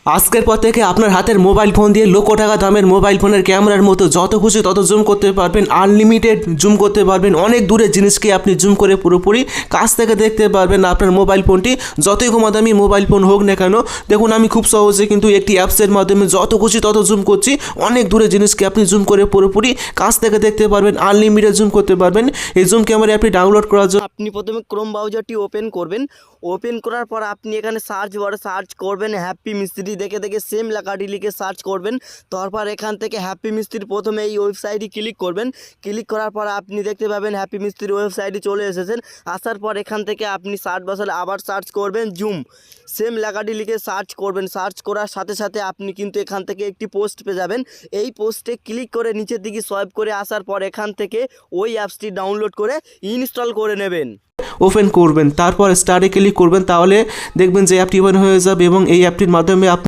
আজকের পর থেকে আপনার হাতের মোবাইল ফোন দিয়ে লক্ষ টাকা দামের মোবাইল ফোনের ক্যামেরার মতো যত খুশি তত জুম করতে পারবেন, আনলিমিটেড জুম করতে পারবেন। অনেক দূরের জিনিসকে আপনি জুম করে পুরোপুরি কাছ থেকে দেখতে পারবেন আপনার মোবাইল ফোনটি, যতই কম দামি মোবাইল ফোন হোক না কেন। দেখুন আমি খুব সহজে কিন্তু একটি অ্যাপসের মাধ্যমে যত খুশি তত জুম করছি। অনেক দূরের জিনিসকে আপনি জুম করে পুরোপুরি কাছ থেকে দেখতে পারবেন, আনলিমিটেড জুম করতে পারবেন। এই জুম ক্যামেরা অ্যাপটি ডাউনলোড করার জন্য আপনি প্রথমে ক্রোম ব্রাউজারটি ওপেন করবেন। ওপেন করার পর আপনি এখানে সার্চ বারে সার্চ করবেন হ্যাপি মিস্ত্রি, দেখে দেখে সেম লেখাটি লিখে সার্চ করবেন। তারপর এখান থেকে হ্যাপি মিস্ত্রির প্রথমে এই ওয়েবসাইটে ক্লিক করবেন। ক্লিক করার পর আপনি দেখতে পাবেন হ্যাপি মিস্ত্রির ওয়েবসাইটে চলে এসেছেন। আসার পর এখান থেকে আপনি সার্চ বসালে আবার সার্চ করবেন জুম, সেম লেখাটি লিখে সার্চ করবেন। সার্চ করার সাথে সাথে আপনি কিন্তু এখান থেকে একটি পোস্ট পেয়ে যাবেন। এই পোস্টে ক্লিক করে নিচের দিকে সোয়াইপ করে আসার পর এখান থেকে ওই অ্যাপসটি ডাউনলোড করে ইনস্টল করে নেবেন। ওপেন করবেন, তারপর স্টার্টে ক্লিক করবেন, তাহলে দেখবেন যে অ্যাপটি ওপেন হয়ে যাবে এবং এই অ্যাপটির মাধ্যমে আপনি